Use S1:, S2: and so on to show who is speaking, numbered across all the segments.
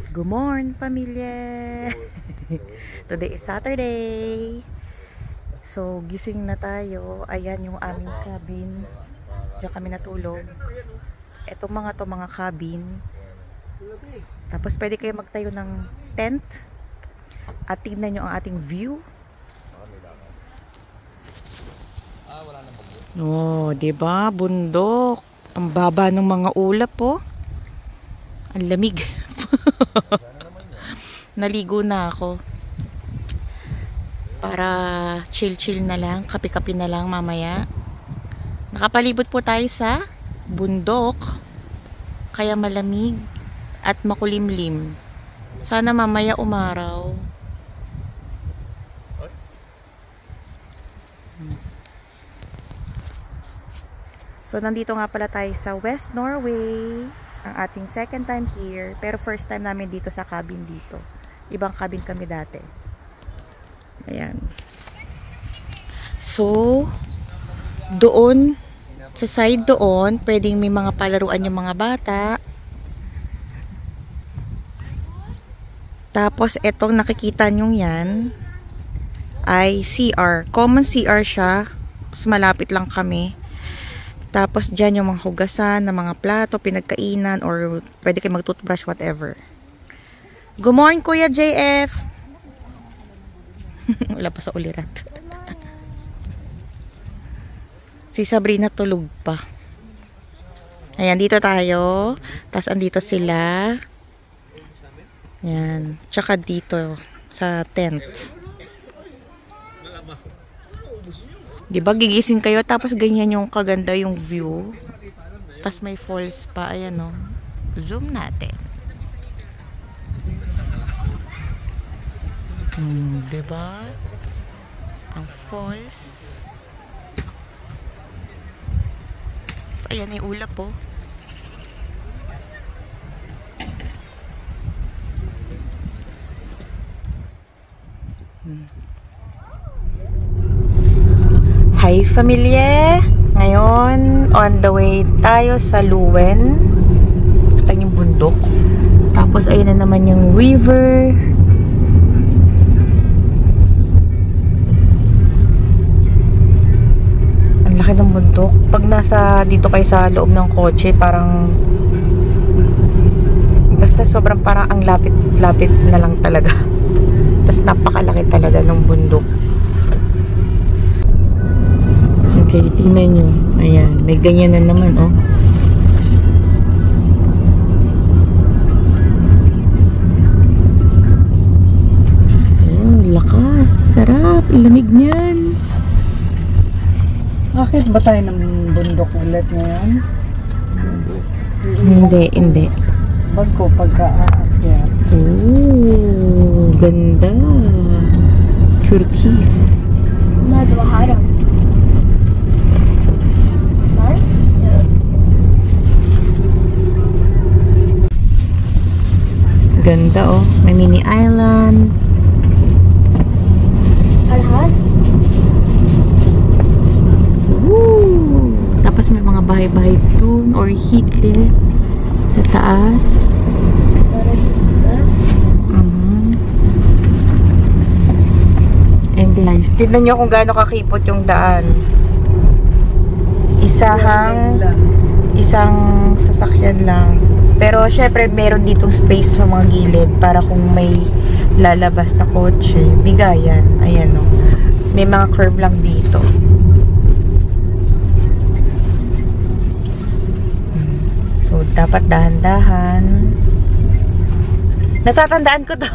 S1: Good morning, pamilya! Today is Saturday. So, gising na tayo. Ayan yung aming cabin. Diyan kami natulog. Itong mga cabin. Tapos, pwede kayo magtayo ng tent. At tignan nyo ang ating view. Oh, diba? Bundok. Ang baba ng mga ulap, oh. Ang lamig. Naligo na ako para chill na lang, kape-kape na lang mamaya. Nakapalibot po tayo sa bundok, kaya malamig at makulimlim. Sana mamaya umaraw. So nandito nga pala tayo sa West Norway. Ang ating second time here, pero first time namin dito sa cabin dito. Ibang cabin kami dati. Ayan. So, doon, sa side doon, pwedeng may mga palaruan yung mga bata. Tapos, etong nakikita nyo yan, ay CR. Common CR siya. Mas malapit lang kami. Tapos, dyan yung mga hugasan, ng mga plato, pinagkainan, or pwede kayo mag-toothbrush, whatever. Good morning, Kuya JF! Wala pa sa ulirat. Si Sabrina tulog pa. Ayan, dito tayo. Tapos, andito sila. Ayan. Tsaka dito, sa tent. Diba, gigising kayo, tapos ganyan yung kaganda yung view. Tapos may falls pa, ayan o. Zoom natin. Diba? Ang falls. So, ayan yung ulap po. Hi, familya! Ngayon, on the way tayo sa Luwen. Ito yung bundok. Tapos, ayun na naman yung river. Ang laki ng bundok. Pag nasa dito kayo sa loob ng kotse, parang basta sobrang parang ang lapit na lang talaga. Tapos, napakalaki talaga ng bundok. Okay, tingnan nyo. Ayan, may ganyan na naman, oh. Oh, lakas. Sarap. Lamig niyan.
S2: Bakit ba tayo ng bundok ulit ngayon?
S1: Hindi.
S2: Bag ko pagka-aakyat.
S1: Oh, ganda. Turquoise.
S3: Madwaharang.
S1: Ganda, oh. May mini island.
S3: Alhan?
S1: Woo! Tapos may mga bahay-bahay doon or hite sa taas. And guys, tignan nyo kung gaano kakipot yung daan. Isang sasakyan lang. Pero syempre meron ditong space sa mga gilid para kung may lalabas na kotse, bigayan. Ayan, o. May mga curve lang dito. So, dapat dahan-dahan. Natatandaan ko to.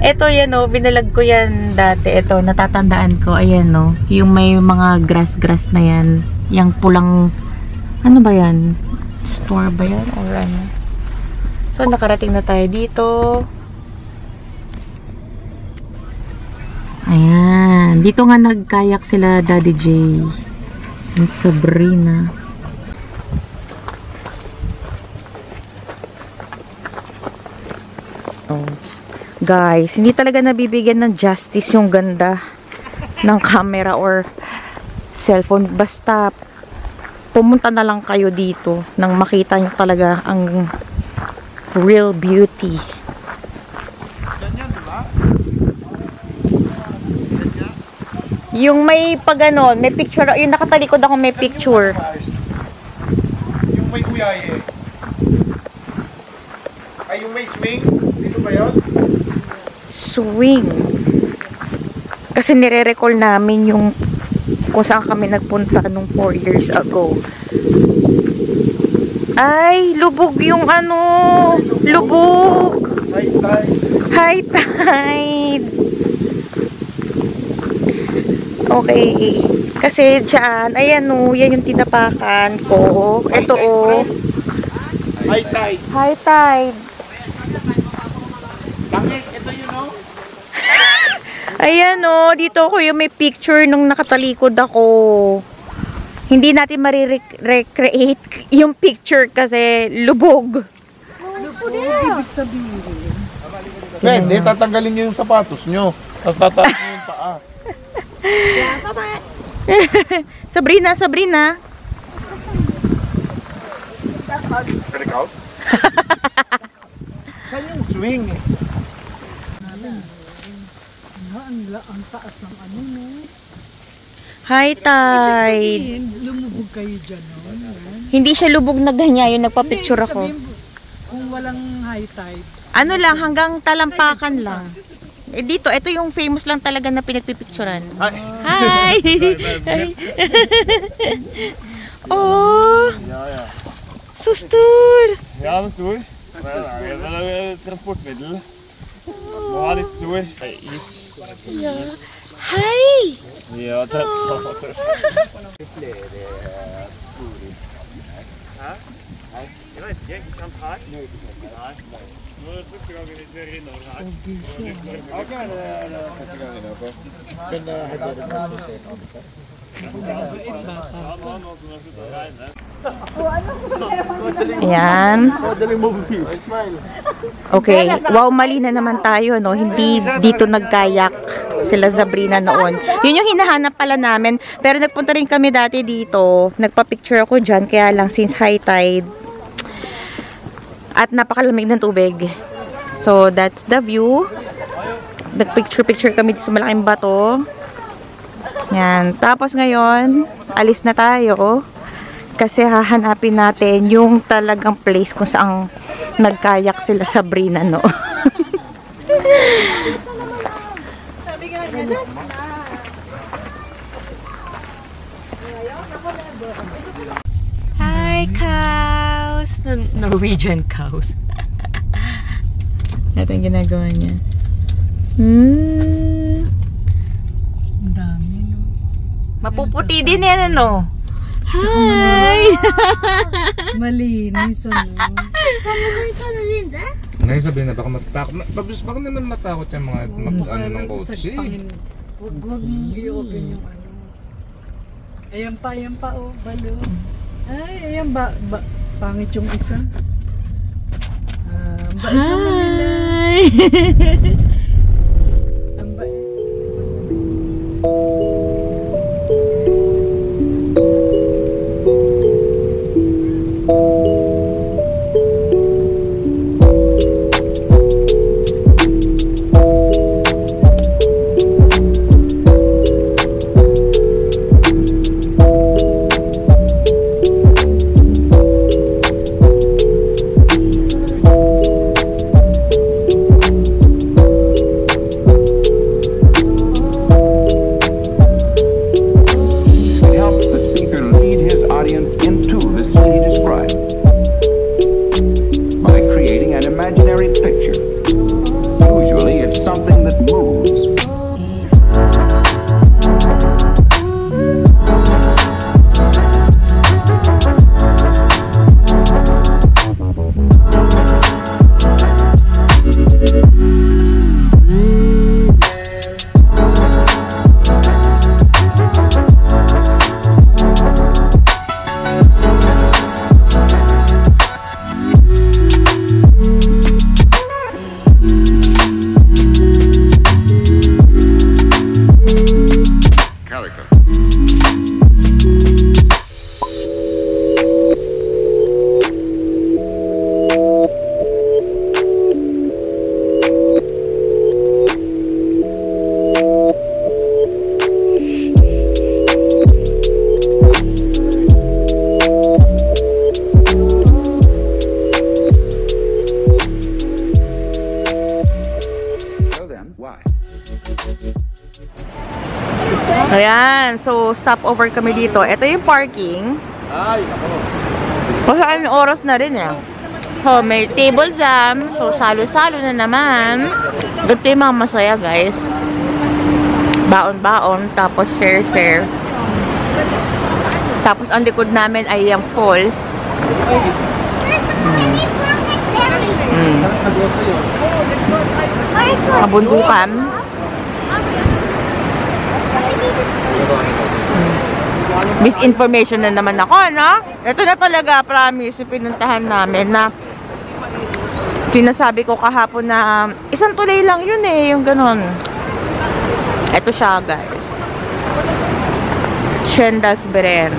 S1: Ito yan, o. Binalag ko yan dati. Ito, natatandaan ko. Ayan, o. Yung may mga grass na yan. Yung pulang, ano ba yan? Store ba yan? Or ano? So, nakarating na tayo dito. Ayan. Dito nga nagkayak sila Daddy J. And Sabrina. Oh. Guys, hindi talaga nabibigyan ng justice yung ganda ng camera or cellphone. Basta pumunta na lang kayo dito nang makita nyo talaga ang Real beauty. Yung may pag ano, may picture, yung nakatalikod ako may picture.
S4: Yung may kuyaye. Ay, yung may swing. Dito ba yun?
S1: Swing. Kasi nire-recall namin yung kung saan kami nagpunta nung 4 years ago. Ay, lubog yung ano, lubog.
S4: High tide.
S1: High tide. Okay. Kasi dyan, ayan o, yan yung tinapakan ko. Ito o.
S4: High tide.
S1: High tide.
S4: Bakit? Ito yun, no?
S1: Ayan o, dito ako yung may picture nung nakatalikod ako. Hindi natin marirecreate yung picture kasi lubog.
S2: Ibig sabihin.
S4: Pwede, tatanggalin nyo yung sapatos nyo. Tapos tataas nyo yung paa.
S1: Sabrina, Sabrina.
S4: Check out. Saan yung swing?
S2: Ang taas ng ano, no?
S1: High tide.
S2: Sabihin, lumubog kayo dyan, no?
S1: Hindi siya lubog na ganyan, yung nagpa-picture
S2: Hindi,
S1: ako.
S2: sabihin, kung walang high tide.
S1: Ano lang, hanggang talampakan lang. Eh dito, ito yung famous lang talaga na pinagpipicturan. Hi! Hi! Oh!
S5: Ja.
S1: Sustur!
S5: Ja, den er stor. Det er et transportmiddel. Må ha litt stor. Is.
S1: Hi!
S5: Ja, det er Hæ? Jeg vet ikke, ikke sant her? Nei. Nå er det første gangen vi kjører innover her.
S4: Ok, det er første gangen, altså. Men helt
S5: Ja, nå som det slutter å regne.
S1: Ayan.
S4: Smile.
S1: Okay. Wow, mali na naman tayo, no? Hindi dito nagkayak sila Sabrina noon. Yun yung hinahanap pala namin. Pero nagpunta rin kami dati dito. Nagpa-picture ako dyan. Kaya lang since high tide. At napakalamig ng tubig. So, that's the view. Nagpicture-picture kami dito sa malaking bato. Yan. Tapos ngayon, alis na tayo. Kasi hahanapin natin yung talagang place kung saan nagkayak sila Sabrina, no? Hi, cows! Norwegian cows. Ito yung ginagawa niya.
S2: Ang dami, no?
S1: Mapuputi din yan, ano? Hi!
S2: Malinis, ano?
S6: Ngayon sabihin na baka matakot. Baka naman matakot yung mga ano ng kotse.
S2: Huwag i-open yung ano. Ayan pa, oh, balo. Ay, ayan ba, pangit yung isa. Bait naman nila.
S1: Hi!
S2: Ang bait.
S1: Ayan. So, stopover kami dito. Ito yung parking. Kasi anong oras na rin eh. So, may table jam. So, salo-salo na naman. Ganito yung mga masaya, guys. Baon-baon. Tapos, share-share. Tapos, ang likod namin ay yung falls. Kabundukan. Misinformation na naman ako, no? Ito na talaga, promise, yung pinuntahan namin na sinasabi ko kahapon na isang tulay lang yun eh, yung ganun. Ito siya, guys. Shendas Beren.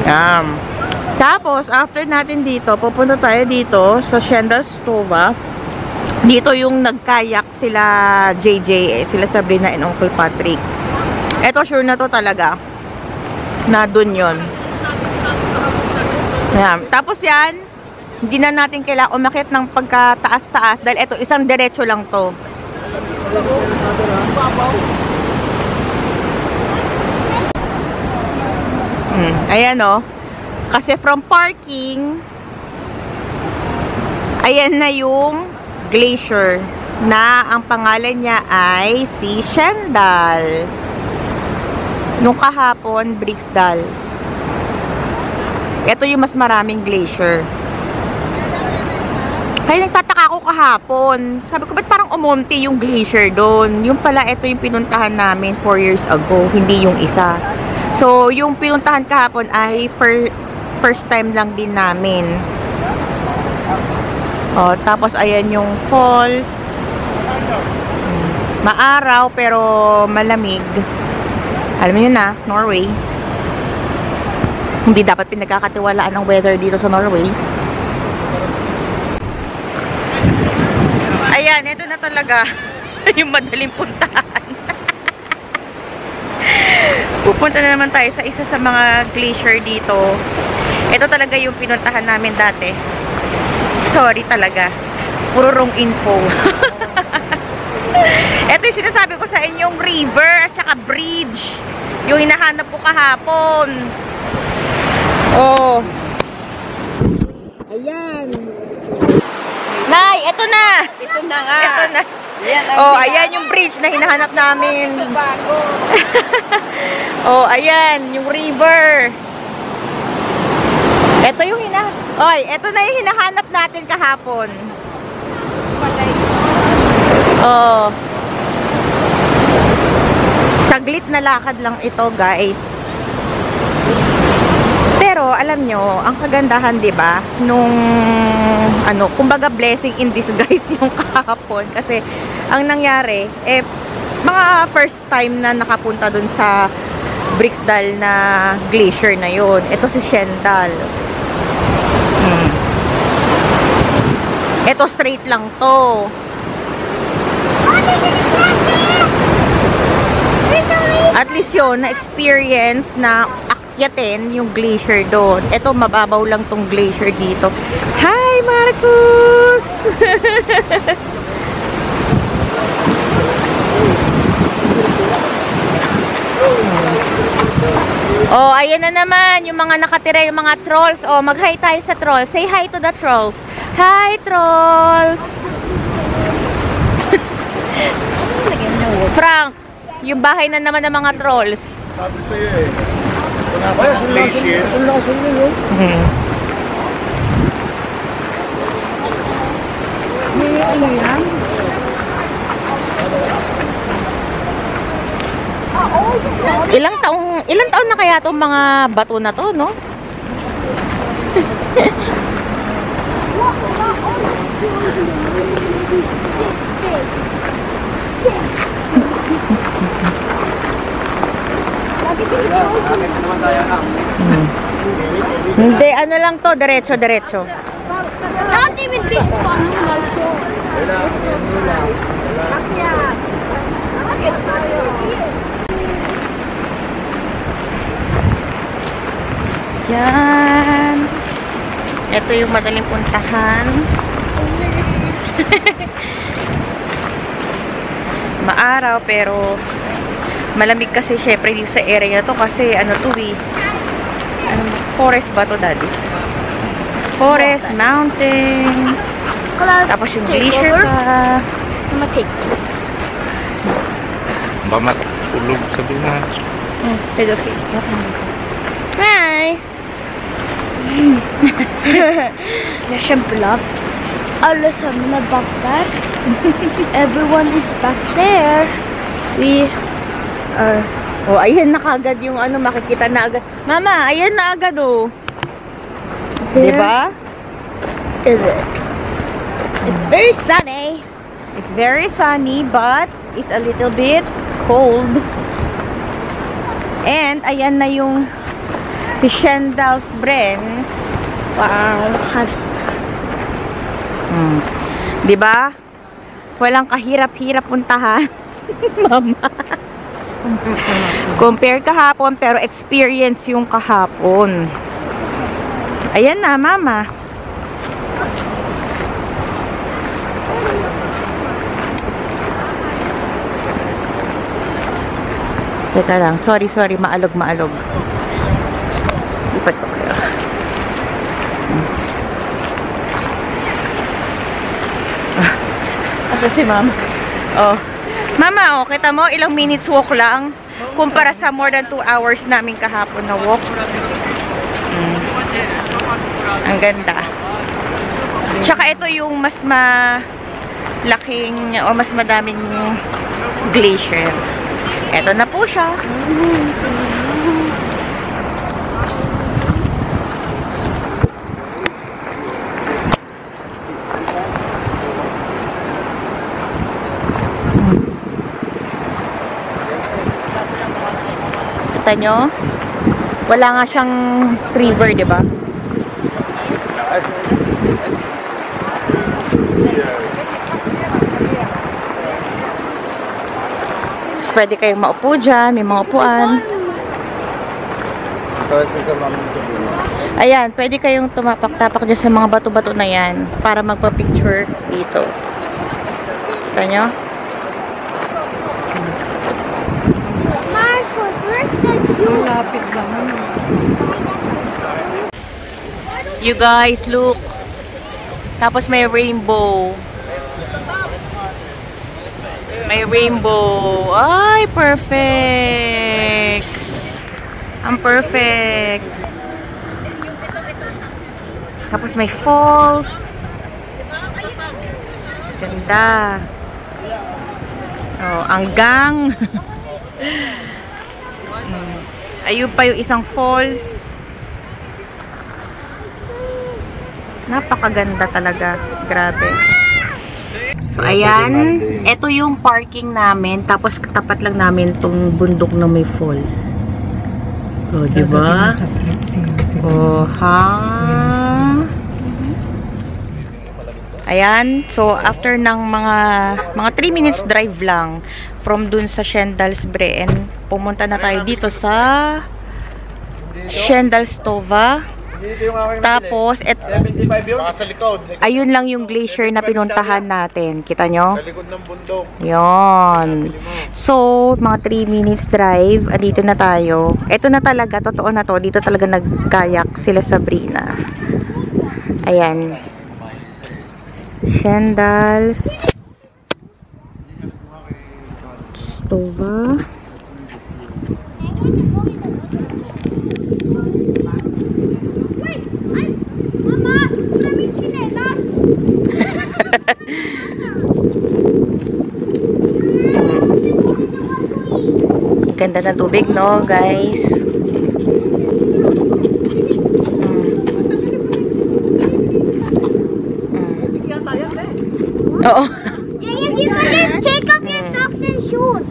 S1: Yan. Tapos, after natin dito, pupunta tayo dito sa Shendas Stova. Dito yung nagkayak sila JJ, sila Sabrina and Uncle Patrick. Ito, sure na to talaga. Na dun yun. Yan. Tapos yan, hindi na natin kailangan umakyat ng pagkataas-taas dahil ito, isang diretso lang to. Ayan o. Kasi from parking, ayan na yung glacier na ang pangalan niya ay si Shendal. Nung kahapon, Brixdal. Ito yung mas maraming glacier. Kaya nagtataka ako kahapon. Sabi ko, ba't parang umonti yung glacier doon? Yung pala, ito yung pinuntahan namin 4 years ago. Hindi yung isa. So, yung pinuntahan kahapon ay first time lang din namin. O, tapos ayan yung falls. Maaraw pero malamig. Alam niyo na, Norway. Hindi dapat pinagkakatiwalaan ang weather dito sa Norway. Ayan, ito na talaga yung madaling puntahan. Pupunta na naman tayo sa isa sa mga glacier dito. Ito talaga yung pinuntahan namin dati. Sorry talaga. Puro wrong info. Ito yung sinasabi ko sa inyong river at saka bridge. Yung hinahanap ko kahapon. Oh. Ayan. Nay, ito na. Ito na nga. Ito na. Oh, ayan yung bridge na hinahanap namin. Oh, ayan yung river. Ito yung ito na yung hinahanap natin kahapon. Oh. Saglit na lakad lang ito, guys. Pero alam nyo, ang kagandahan, 'di ba? Nung kumbaga blessing in disguise yung kahapon kasi ang nangyari mga first time na nakapunta dun sa Brixdal na glacier na yon. Ito si Shendal. Ito straight lang to. At least yun, na-experience na akyatin yung glacier doon. Ito, mababaw lang tong glacier dito. Hi, Marcus! Oh, ayan na naman yung mga nakatira, yung mga trolls. Oh, mag-hi tayo sa trolls. Say hi to the trolls. Hi, trolls! Frank, yung bahay na naman ng mga trolls.
S4: Sabi sa'yo eh. Kung nasa glacier. Ilang taon na kaya itong mga bato na to, no? Hindi, ano lang to, diretso.
S3: Not even big fun.
S1: Yan. Ito yung madaling puntahan. Maaraw pero Malamig kasi syempre dito sa area to kasi ano to eh. Ano, forest ba to, Daddy? Forest, mountains. Tapos yung glacier pa.
S3: I'm gonna take it.
S6: Ba matulog sabihin na.
S1: Pedofil.
S3: Hi. There's a blob. Alla sammen är back there. Everyone is back there. We are...
S1: Oh, ayan na kagad yung ano, makikita na agad. Mama, ayan na agad oh.
S3: There
S1: Diba?
S3: is it. It's very sunny.
S1: It's very sunny, but it's a little bit cold. And, ayan na yung si Shendals Bren.
S3: Wow.
S1: Diba? Walang kahirap-hirap puntahan. Mama. Compare kahapon, pero experience yung kahapon. Ayan na, Mama. Teka lang. Sorry. Maalog. Lipat ko kayo. Asa si Mama? Oh. Mama, oh, kita mo, ilang minutes walk lang kumpara sa more than 2 hours namin kahapon na walk. Ang ganda. Tsaka ito yung mas malaking o mas madaming glacier. Ito na po siya. Kita nyo? Wala nga siyang river, di ba? Tapos pwede kayong maupo dyan. May mga upuan. Ayan, pwede kayong tumapak-tapak dyan sa mga bato-bato na yan para magpa-picture dito. Kita nyo?
S2: Malapit lang.
S1: You guys, look. Tapos may rainbow. May rainbow. Ay, perfect. Ang perfect. Tapos may falls. Ganda. Oh, ang gang. Ayun pa yung isang falls. Napakaganda talaga. Grabe. So, ayan. Ito yung parking namin. Tapos, katapat lang namin tong bundok na may falls. O, diba? Oh, ha? Ayan. So, after ng mga 3 minutes drive lang from dun sa Shendals Breen, pumunta na tayo dito sa Shendalstova. Tapos,
S4: Baka sa likod.
S1: ayun lang yung glacier na pinuntahan natin. Kita nyo?
S4: Sa likod ng bundok.
S1: Yon. So, mga 3 minutes drive. Andito na tayo. Ito na talaga. Totoo na to. Dito talaga nagkayak sila Sabrina. Ayan. Shendals Stova.
S3: Mama, kami chinelas.
S1: Ganda ng tubig, no, guys? Oo.
S3: Jay, if you could just take off your socks and shoes.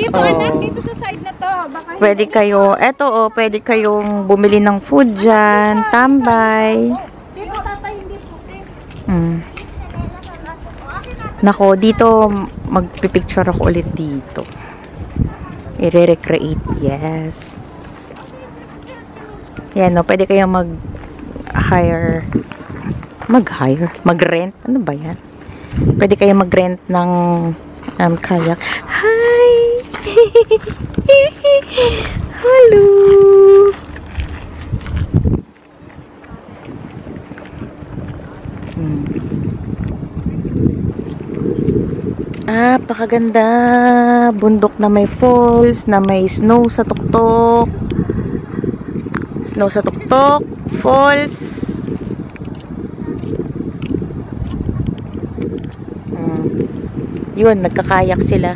S2: Dito, anak, dito sa side na to. Baka
S1: Pwede kayo, eto oh, pwede kayong bumili ng food dyan, tambay.
S3: Dito, tatay, hindi puti.
S1: Nako, dito magpipicture ako ulit dito. I-recreate, yes. Yan no, pwede kayong mag-rent. Ano ba yan? Pwede kayong mag-rent ng Kayak. Hi! Hello! Pakaganda. Bundok na may falls, na may snow sa tuktok. Snow sa tuktok, falls. Yun, nagkakayak sila.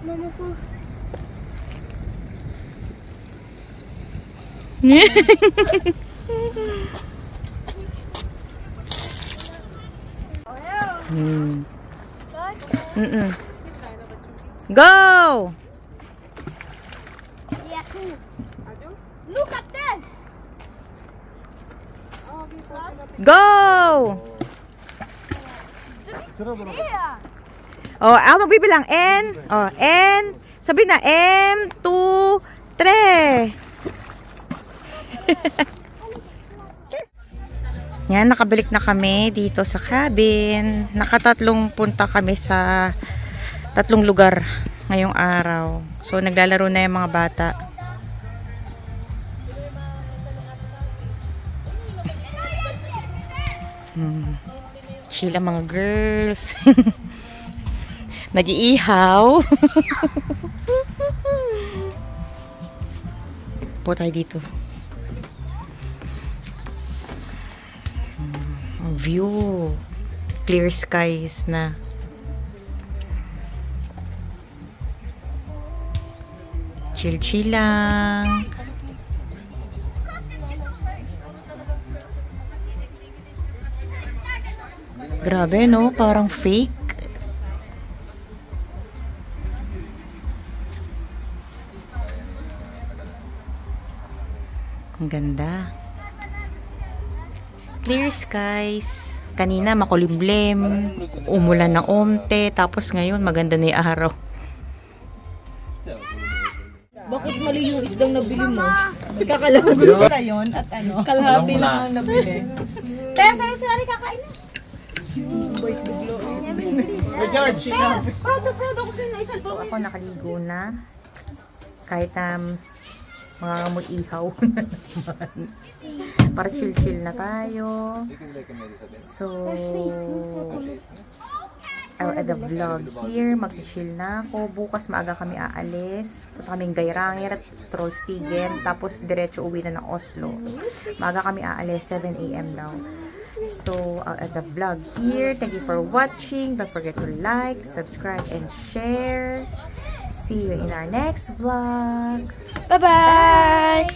S3: Mama po.
S1: Go!
S3: Yeah. Look at this.
S1: Go! Oh, magbibilang N. Oh, N. Sabi na M, 2, 3. Yan, nakabalik na kami dito sa cabin. Nakatatlong punta kami sa tatlong lugar ngayong araw. So, naglalaro na yung mga bata. Chill ang mga girls. Nag-iihaw. Po tayo dito. Ang view. Clear skies na. Chill-chill lang. Grabe, no? Parang fake. Ang ganda. Clear skies. Kanina makulimlim. Umulan ng onte. Tapos ngayon maganda na yung araw.
S2: Bakit mali yung isdang nabili mo? Kakalahati na yun at ano? Kalahati lang ang nabili.
S1: Kaya sa'yo sila rin kakain na. Ako nakaligo na. Kahit mga ihaw. Para chill-chill na tayo. So, I'll end the vlog here. Mag-chill na ako. Bukas maaga kami aalis. Punta kaming Geiranger at Trollstigen. Tapos diretso uwi na ng Oslo. Maaga kami aalis. 7 AM daw. So, I'll end the vlog here. Thank you for watching. Don't forget to like, subscribe, and share. See you in our next vlog.
S3: Bye-bye.